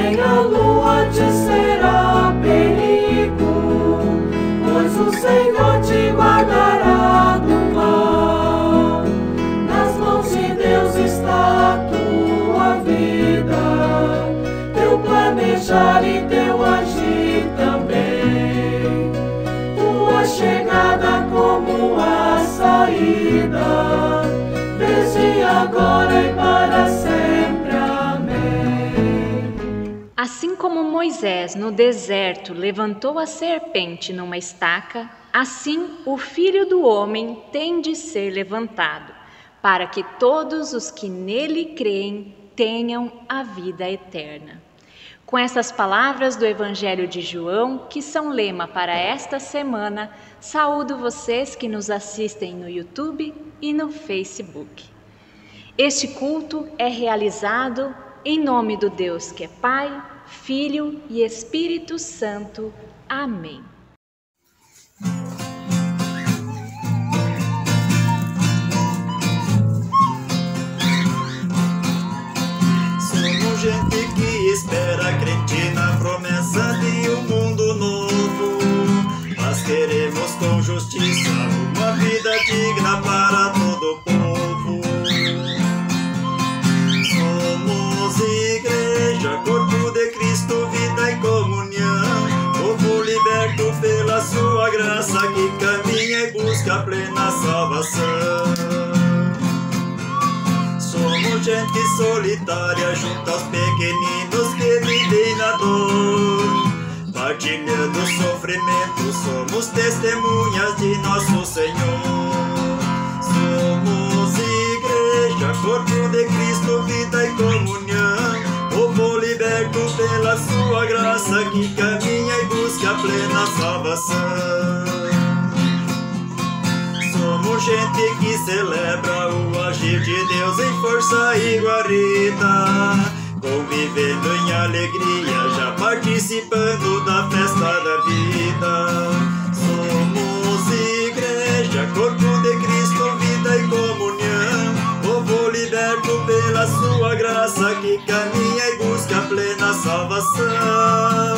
nem a lua te será perigo, pois o Senhor te guardará do mal. Nas mãos de Deus está a tua vida, teu planejar e teu agir também, tua chegada como a saída, desde agora e para sempre. Amém. Assim como Moisés no deserto levantou a serpente numa estaca, assim o Filho do Homem tem de ser levantado, para que todos os que nele creem tenham a vida eterna. Com essas palavras do Evangelho de João, que são lema para esta semana, saúdo vocês que nos assistem no YouTube e no Facebook. Este culto é realizado em nome do Deus que é Pai, Filho e Espírito Santo. Amém. Somos gente que espera, crente na promessa de um mundo novo, mas queremos com justiça uma vida digna para todo o povo. Somos igreja, corpo de Cristo, vida e comunhão, povo liberto pela sua graça, que caminha e busca a plena salvação. Somos gente solitária junto aos pequeninos que vivem na dor, partilhando o sofrimento, somos testemunhas de nosso Senhor. Somos igreja, corpo de Cristo, vida e comunhão, povo liberto pela sua graça, que caminha e busca a plena salvação. Somos gente que celebra o agir de Deus em força e guarida, convivendo em alegria, já participando da festa da vida. Somos igreja, corpo de Cristo, vida e comunhão, povo liberto pela sua graça, que caminha e busca a plena salvação.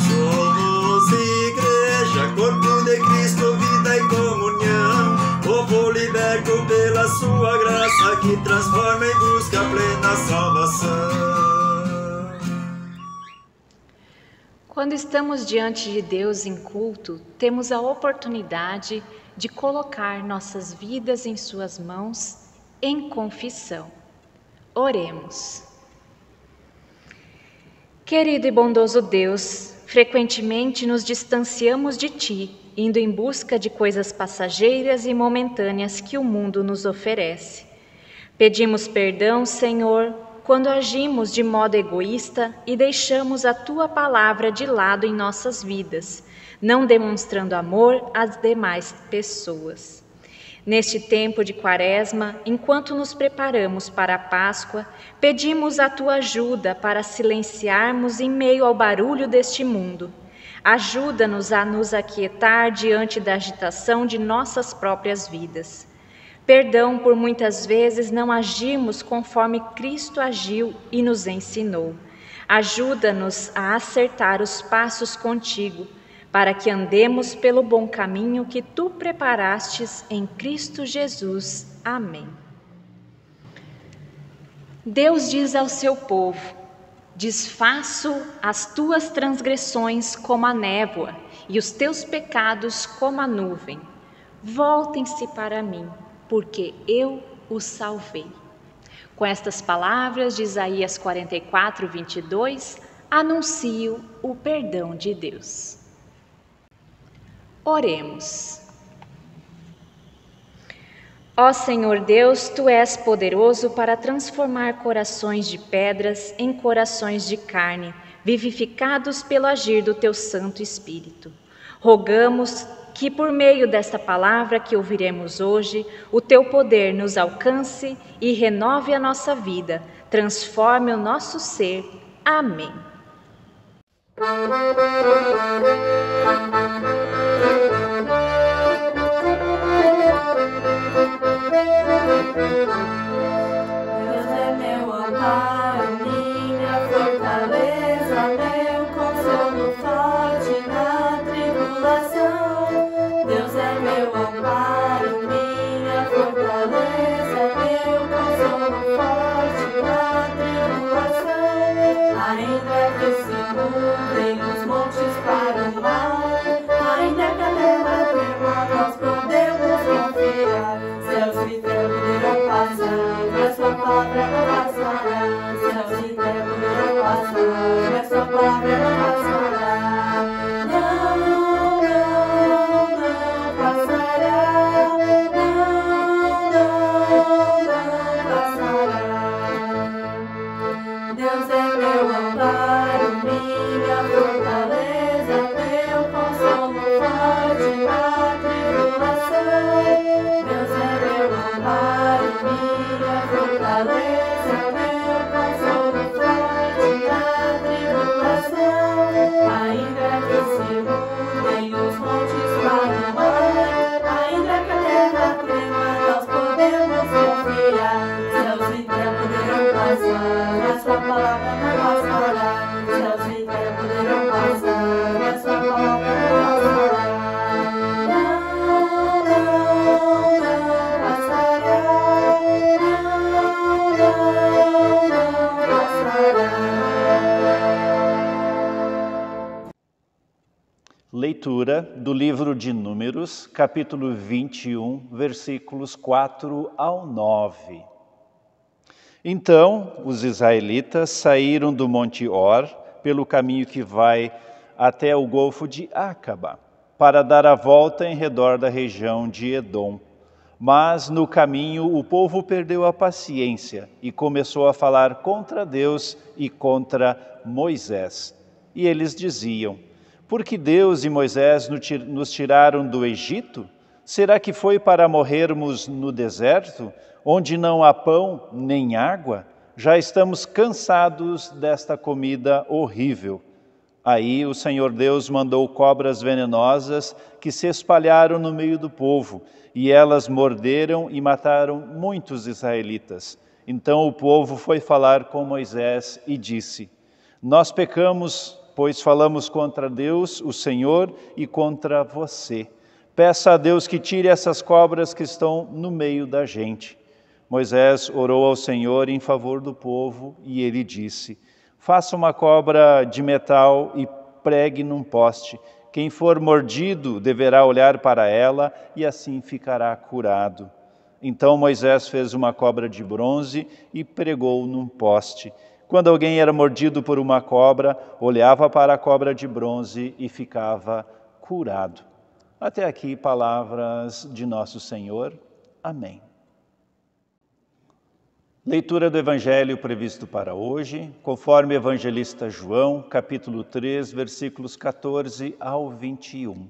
Somos igreja, corpo de Cristo, vida e comunhão, povo liberto pela sua graça, que transforma e busca a plena salvação. Quando estamos diante de Deus em culto, temos a oportunidade de colocar nossas vidas em suas mãos em confissão. Oremos. Querido e bondoso Deus, frequentemente nos distanciamos de Ti, indo em busca de coisas passageiras e momentâneas que o mundo nos oferece. Pedimos perdão, Senhor, quando agimos de modo egoísta e deixamos a Tua palavra de lado em nossas vidas, não demonstrando amor às demais pessoas. Neste tempo de Quaresma, enquanto nos preparamos para a Páscoa, pedimos a Tua ajuda para silenciarmos em meio ao barulho deste mundo. Ajuda-nos a nos aquietar diante da agitação de nossas próprias vidas. Perdão por muitas vezes não agirmos conforme Cristo agiu e nos ensinou. Ajuda-nos a acertar os passos contigo, para que andemos pelo bom caminho que Tu preparastes em Cristo Jesus. Amém. Deus diz ao seu povo: desfaço as tuas transgressões como a névoa e os teus pecados como a nuvem. Voltem-se para mim, porque eu os salvei. Com estas palavras de Isaías 44, 22, anuncio o perdão de Deus. Oremos. Ó Senhor Deus, Tu és poderoso para transformar corações de pedras em corações de carne, vivificados pelo agir do Teu Santo Espírito. Rogamos que por meio desta palavra que ouviremos hoje, o Teu poder nos alcance e renove a nossa vida, transforme o nosso ser. Amém. Deus é meu amparo, minha fortaleza, Leitura do livro de Números, capítulo 21, versículos 4 ao 9. Então, os israelitas saíram do Monte Or, pelo caminho que vai até o Golfo de Acaba, para dar a volta em redor da região de Edom. Mas, no caminho, o povo perdeu a paciência e começou a falar contra Deus e contra Moisés. E eles diziam: por que Deus e Moisés nos tiraram do Egito? Será que foi para morrermos no deserto, onde não há pão nem água? Já estamos cansados desta comida horrível. Aí o Senhor Deus mandou cobras venenosas que se espalharam no meio do povo, e elas morderam e mataram muitos israelitas. Então o povo foi falar com Moisés e disse: nós pecamos, pois falamos contra Deus, o Senhor, e contra você. Peça a Deus que tire essas cobras que estão no meio da gente. Moisés orou ao Senhor em favor do povo e ele disse: faça uma cobra de metal e pregue num poste. Quem for mordido deverá olhar para ela e assim ficará curado. Então Moisés fez uma cobra de bronze e pregou num poste. Quando alguém era mordido por uma cobra, olhava para a cobra de bronze e ficava curado. Até aqui, palavras de nosso Senhor. Amém. Leitura do Evangelho previsto para hoje, conforme o evangelista João, capítulo 3, versículos 14 ao 21.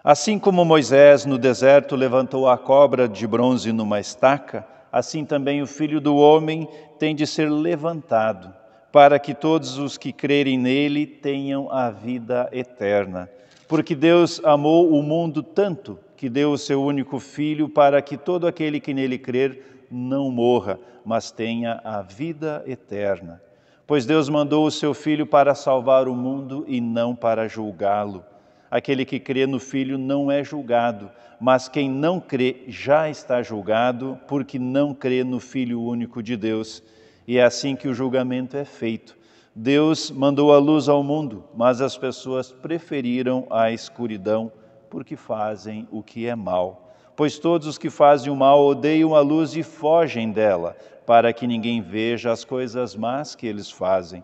Assim como Moisés no deserto levantou a cobra de bronze numa estaca, assim também o Filho do Homem tem de ser levantado, para que todos os que crerem nele tenham a vida eterna. Porque Deus amou o mundo tanto que deu o seu único Filho para que todo aquele que nele crer não morra, mas tenha a vida eterna. Pois Deus mandou o seu Filho para salvar o mundo e não para julgá-lo. Aquele que crê no Filho não é julgado, mas quem não crê já está julgado, porque não crê no Filho único de Deus. E é assim que o julgamento é feito. Deus mandou a luz ao mundo, mas as pessoas preferiram a escuridão, porque fazem o que é mal. Pois todos os que fazem o mal odeiam a luz e fogem dela, para que ninguém veja as coisas más que eles fazem.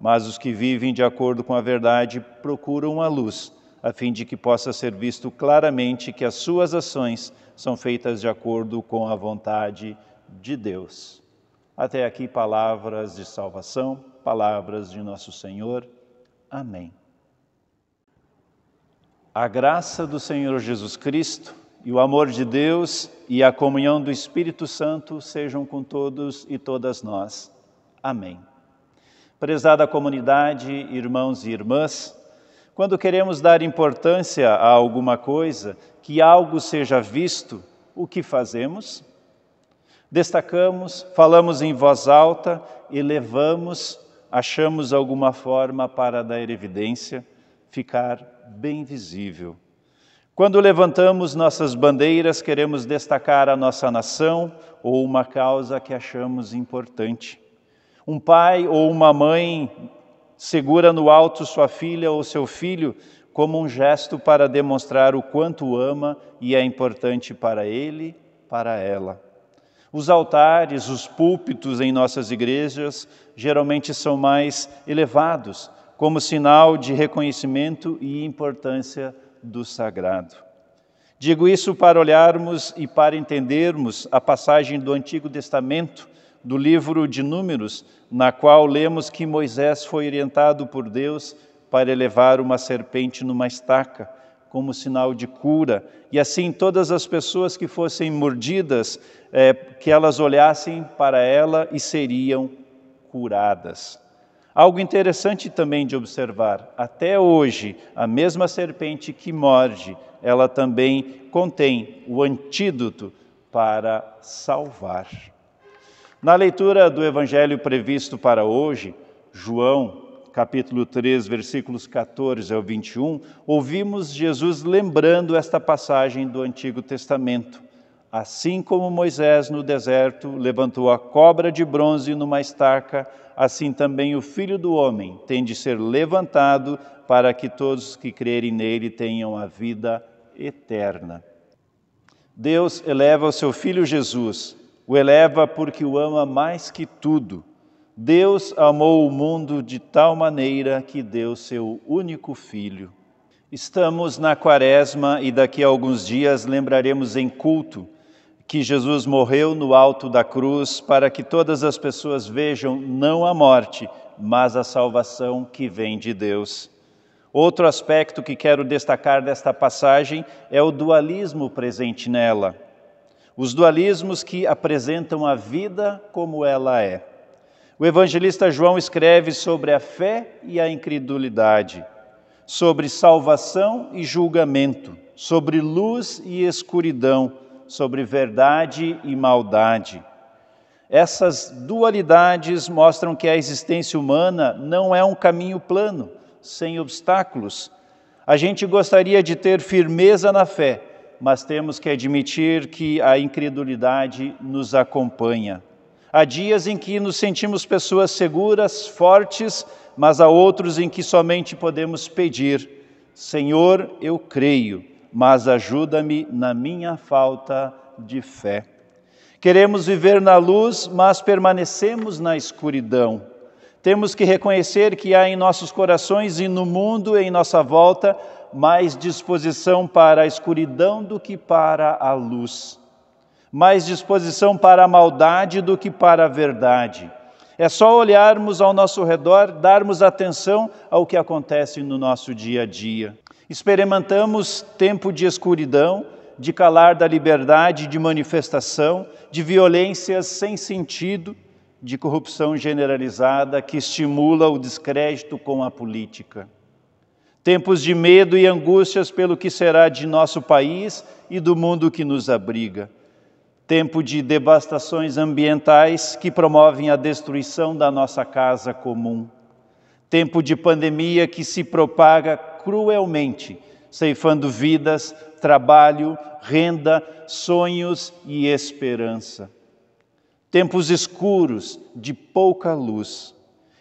Mas os que vivem de acordo com a verdade procuram a luz, a fim de que possa ser visto claramente que as suas ações são feitas de acordo com a vontade de Deus. Até aqui palavras de salvação, palavras de nosso Senhor. Amém. A graça do Senhor Jesus Cristo e o amor de Deus e a comunhão do Espírito Santo sejam com todos e todas nós. Amém. Prezada comunidade, irmãos e irmãs, quando queremos dar importância a alguma coisa, que algo seja visto, o que fazemos? Destacamos, falamos em voz alta, elevamos, achamos alguma forma para dar evidência, ficar bem visível. Quando levantamos nossas bandeiras, queremos destacar a nossa nação ou uma causa que achamos importante. Um pai ou uma mãe segura no alto sua filha ou seu filho como um gesto para demonstrar o quanto ama e é importante para ele, para ela. Os altares, os púlpitos em nossas igrejas geralmente são mais elevados, como sinal de reconhecimento e importância do sagrado. Digo isso para olharmos e para entendermos a passagem do Antigo Testamento, do livro de Números, na qual lemos que Moisés foi orientado por Deus para elevar uma serpente numa estaca, como sinal de cura, e assim todas as pessoas que fossem mordidas, que elas olhassem para ela e seriam curadas. Algo interessante também de observar, até hoje, a mesma serpente que morde, ela também contém o antídoto para salvar. Na leitura do Evangelho previsto para hoje, João, capítulo 3, versículos 14 ao 21, ouvimos Jesus lembrando esta passagem do Antigo Testamento. Assim como Moisés no deserto levantou a cobra de bronze numa estaca, assim também o Filho do Homem tem de ser levantado para que todos que crerem nele tenham a vida eterna. Deus eleva o seu Filho Jesus, o eleva porque o ama mais que tudo. Deus amou o mundo de tal maneira que deu seu único Filho. Estamos na Quaresma e daqui a alguns dias lembraremos em culto que Jesus morreu no alto da cruz para que todas as pessoas vejam não a morte, mas a salvação que vem de Deus. Outro aspecto que quero destacar desta passagem é o dualismo presente nela. Os dualismos que apresentam a vida como ela é. O evangelista João escreve sobre a fé e a incredulidade, sobre salvação e julgamento, sobre luz e escuridão, sobre verdade e maldade. Essas dualidades mostram que a existência humana não é um caminho plano, sem obstáculos. A gente gostaria de ter firmeza na fé, mas temos que admitir que a incredulidade nos acompanha. Há dias em que nos sentimos pessoas seguras, fortes, mas há outros em que somente podemos pedir: Senhor, eu creio, mas ajuda-me na minha falta de fé. Queremos viver na luz, mas permanecemos na escuridão. Temos que reconhecer que há em nossos corações e no mundo em nossa volta mais disposição para a escuridão do que para a luz. Mais disposição para a maldade do que para a verdade. É só olharmos ao nosso redor, darmos atenção ao que acontece no nosso dia a dia. Experimentamos tempo de escuridão, de calar da liberdade de manifestação, de violências sem sentido, de corrupção generalizada que estimula o descrédito com a política. Tempos de medo e angústias pelo que será de nosso país e do mundo que nos abriga. Tempo de devastações ambientais que promovem a destruição da nossa casa comum. Tempo de pandemia que se propaga cruelmente, ceifando vidas, trabalho, renda, sonhos e esperança. Tempos escuros, de pouca luz.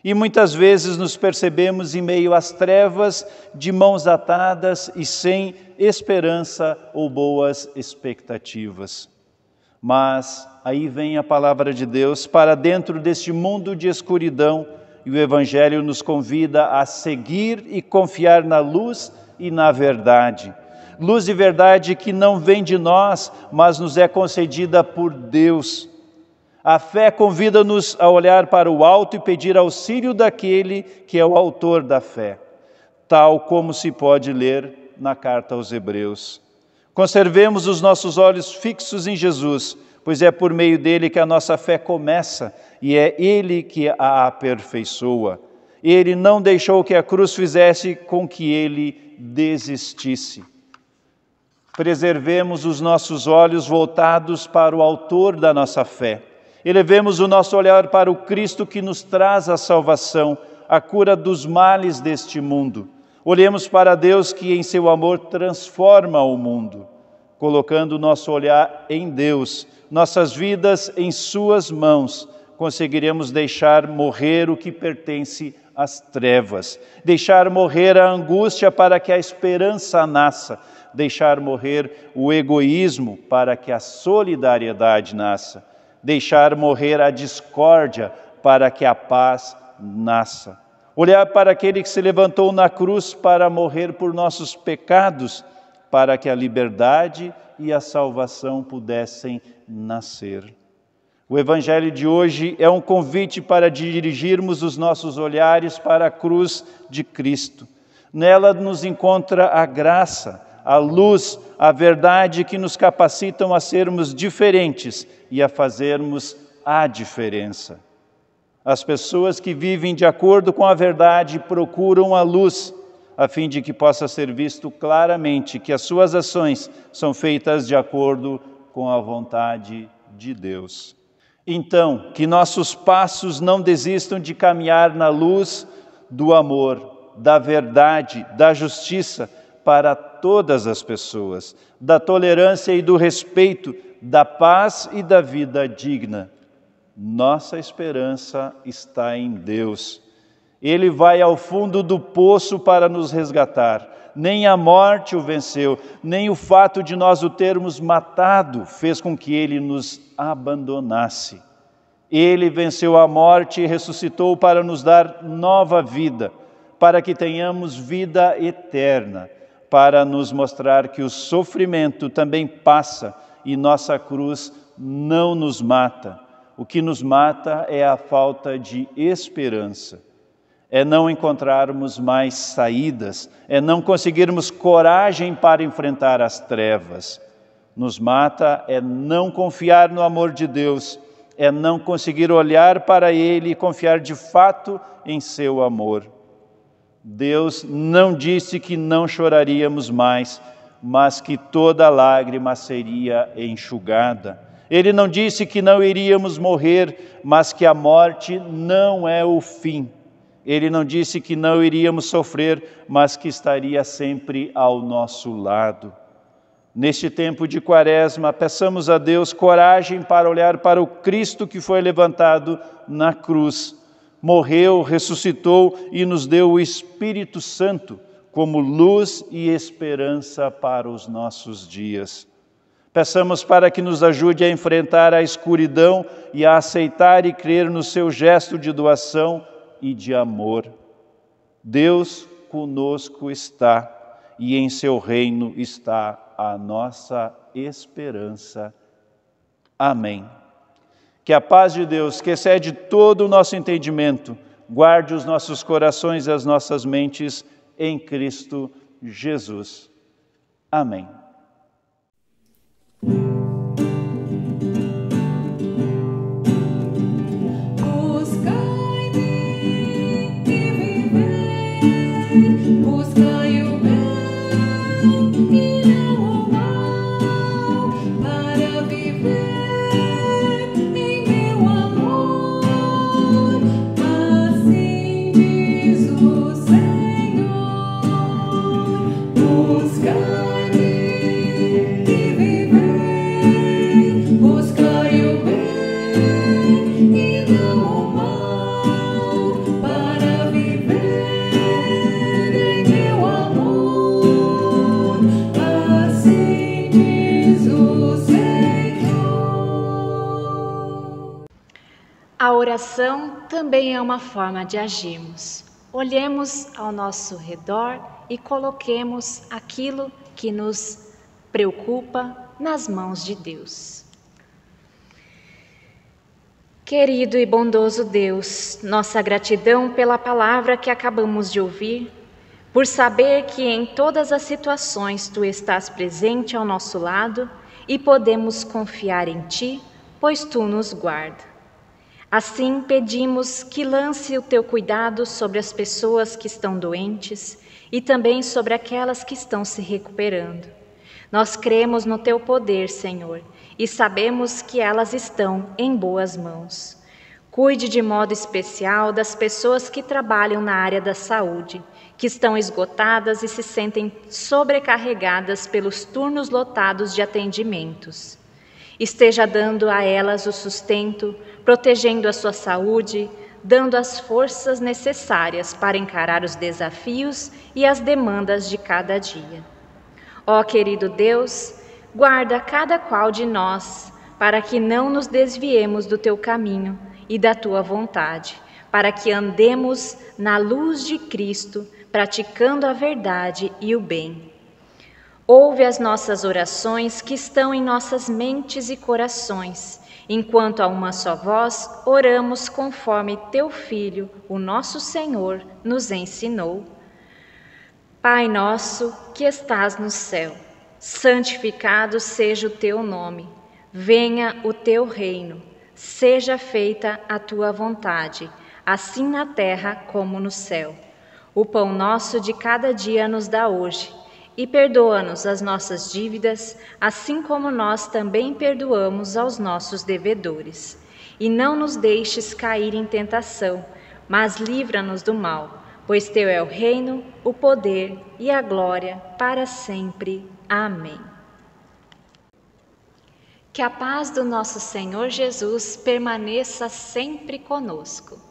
E muitas vezes nos percebemos em meio às trevas, de mãos atadas e sem esperança ou boas expectativas. Mas aí vem a palavra de Deus para dentro deste mundo de escuridão, e o Evangelho nos convida a seguir e confiar na luz e na verdade. Luz e verdade que não vem de nós, mas nos é concedida por Deus. A fé convida-nos a olhar para o alto e pedir auxílio daquele que é o autor da fé, tal como se pode ler na carta aos Hebreus. Conservemos os nossos olhos fixos em Jesus, pois é por meio dele que a nossa fé começa e é ele que a aperfeiçoa. Ele não deixou que a cruz fizesse com que ele desistisse. Preservemos os nossos olhos voltados para o autor da nossa fé. Elevemos o nosso olhar para o Cristo que nos traz a salvação, a cura dos males deste mundo. Olhemos para Deus que em seu amor transforma o mundo. Colocando o nosso olhar em Deus, nossas vidas em suas mãos, conseguiremos deixar morrer o que pertence às trevas, deixar morrer a angústia para que a esperança nasça, deixar morrer o egoísmo para que a solidariedade nasça, deixar morrer a discórdia para que a paz nasça. Olhar para aquele que se levantou na cruz para morrer por nossos pecados, para que a liberdade e a salvação pudessem nascer. O Evangelho de hoje é um convite para dirigirmos os nossos olhares para a cruz de Cristo. Nela nos encontra a graça, a luz, a verdade que nos capacitam a sermos diferentes e a fazermos a diferença. As pessoas que vivem de acordo com a verdade procuram a luz, a fim de que possa ser visto claramente que as suas ações são feitas de acordo com a vontade de Deus. Então, que nossos passos não desistam de caminhar na luz do amor, da verdade, da justiça para todas as pessoas, da tolerância e do respeito, da paz e da vida digna. Nossa esperança está em Deus. Ele vai ao fundo do poço para nos resgatar. Nem a morte o venceu, nem o fato de nós o termos matado fez com que ele nos abandonasse. Ele venceu a morte e ressuscitou para nos dar nova vida, para que tenhamos vida eterna, para nos mostrar que o sofrimento também passa e nossa cruz não nos mata. O que nos mata é a falta de esperança. É não encontrarmos mais saídas, é não conseguirmos coragem para enfrentar as trevas. Nos mata é não confiar no amor de Deus, é não conseguir olhar para Ele e confiar de fato em seu amor. Deus não disse que não choraríamos mais, mas que toda lágrima seria enxugada. Ele não disse que não iríamos morrer, mas que a morte não é o fim. Ele não disse que não iríamos sofrer, mas que estaria sempre ao nosso lado. Neste tempo de Quaresma, peçamos a Deus coragem para olhar para o Cristo que foi levantado na cruz. Morreu, ressuscitou e nos deu o Espírito Santo como luz e esperança para os nossos dias. Peçamos para que nos ajude a enfrentar a escuridão e a aceitar e crer no seu gesto de doação e de amor. Deus conosco está e em seu reino está a nossa esperança. Amém. Que a paz de Deus, que excede todo o nosso entendimento, guarde os nossos corações e as nossas mentes em Cristo Jesus. Amém. Buscai o bem e não o mal, para viver em meu amor. Assim diz o Senhor. Buscai-me e vivei. Buscai o bem e não o mal, para viver. A oração também é uma forma de agirmos. Olhemos ao nosso redor e coloquemos aquilo que nos preocupa nas mãos de Deus. Querido e bondoso Deus, nossa gratidão pela palavra que acabamos de ouvir, por saber que em todas as situações Tu estás presente ao nosso lado e podemos confiar em Ti, pois Tu nos guarda. Assim, pedimos que lance o Teu cuidado sobre as pessoas que estão doentes e também sobre aquelas que estão se recuperando. Nós cremos no Teu poder, Senhor, e sabemos que elas estão em boas mãos. Cuide de modo especial das pessoas que trabalham na área da saúde, que estão esgotadas e se sentem sobrecarregadas pelos turnos lotados de atendimentos. Esteja dando a elas o sustento, protegendo a sua saúde, dando as forças necessárias para encarar os desafios e as demandas de cada dia. Ó querido Deus, guarda cada qual de nós, para que não nos desviemos do Teu caminho e da Tua vontade, para que andemos na luz de Cristo, praticando a verdade e o bem. Ouve as nossas orações que estão em nossas mentes e corações, enquanto a uma só voz oramos conforme Teu Filho, o nosso Senhor, nos ensinou. Pai nosso que estás no céu, santificado seja o Teu nome. Venha o Teu reino, seja feita a Tua vontade, assim na terra como no céu. O pão nosso de cada dia nos dá hoje. E perdoa-nos as nossas dívidas, assim como nós também perdoamos aos nossos devedores. E não nos deixes cair em tentação, mas livra-nos do mal, pois Teu é o reino, o poder e a glória para sempre. Amém. Que a paz do nosso Senhor Jesus permaneça sempre conosco.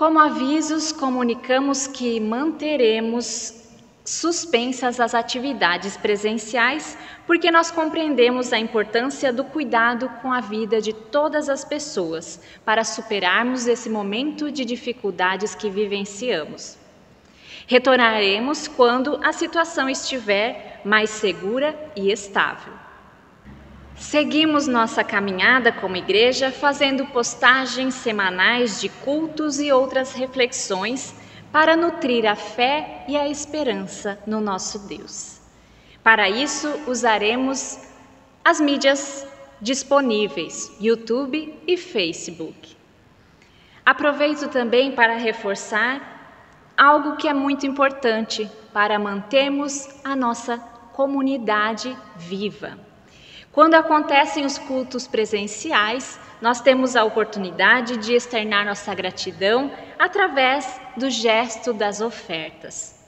Como avisos, comunicamos que manteremos suspensas as atividades presenciais, porque nós compreendemos a importância do cuidado com a vida de todas as pessoas, para superarmos esse momento de dificuldades que vivenciamos. Retornaremos quando a situação estiver mais segura e estável. Seguimos nossa caminhada como igreja fazendo postagens semanais de cultos e outras reflexões para nutrir a fé e a esperança no nosso Deus. Para isso, usaremos as mídias disponíveis, YouTube e Facebook. Aproveito também para reforçar algo que é muito importante para mantermos a nossa comunidade viva. Quando acontecem os cultos presenciais, nós temos a oportunidade de externar nossa gratidão através do gesto das ofertas.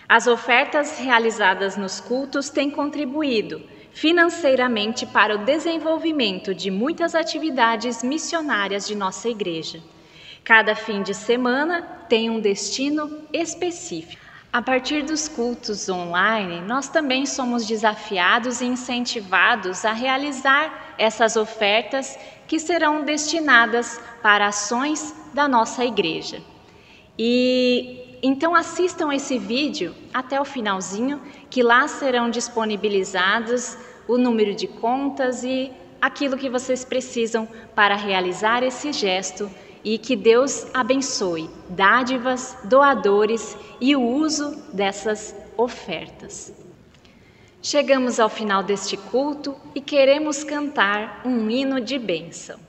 As ofertas realizadas nos cultos têm contribuído financeiramente para o desenvolvimento de muitas atividades missionárias de nossa igreja. Cada fim de semana tem um destino específico. A partir dos cultos online, nós também somos desafiados e incentivados a realizar essas ofertas que serão destinadas para ações da nossa igreja. E então assistam esse vídeo até o finalzinho, que lá serão disponibilizados o número de contas e aquilo que vocês precisam para realizar esse gesto. E que Deus abençoe dádivas, doadores e o uso dessas ofertas. Chegamos ao final deste culto e queremos cantar um hino de bênção.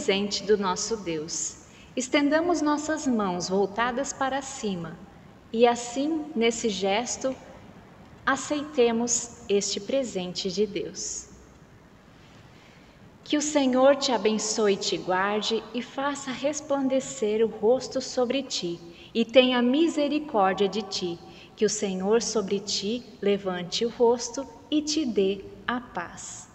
presente do nosso Deus. Estendamos nossas mãos voltadas para cima e assim, nesse gesto, aceitemos este presente de Deus. Que o Senhor te abençoe e te guarde e faça resplandecer o rosto sobre ti e tenha misericórdia de ti. Que o Senhor sobre ti levante o rosto e te dê a paz.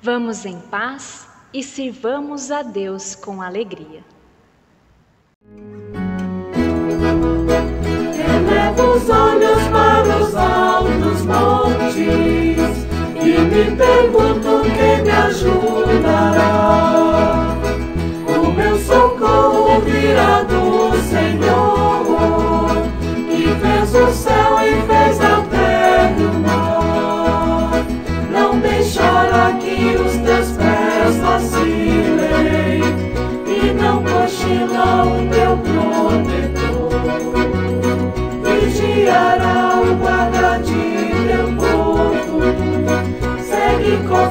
Vamos em paz e sirvamos a Deus com alegria. Elevo os olhos para os altos montes e me pergunto quem me ajudará. O meu socorro virá do Senhor, que fez o céu e fez a terra e o mar. Não deixará que os teus pés vacilem e não cochila o teu protetor. Vigiará o guarda de teu povo, segue com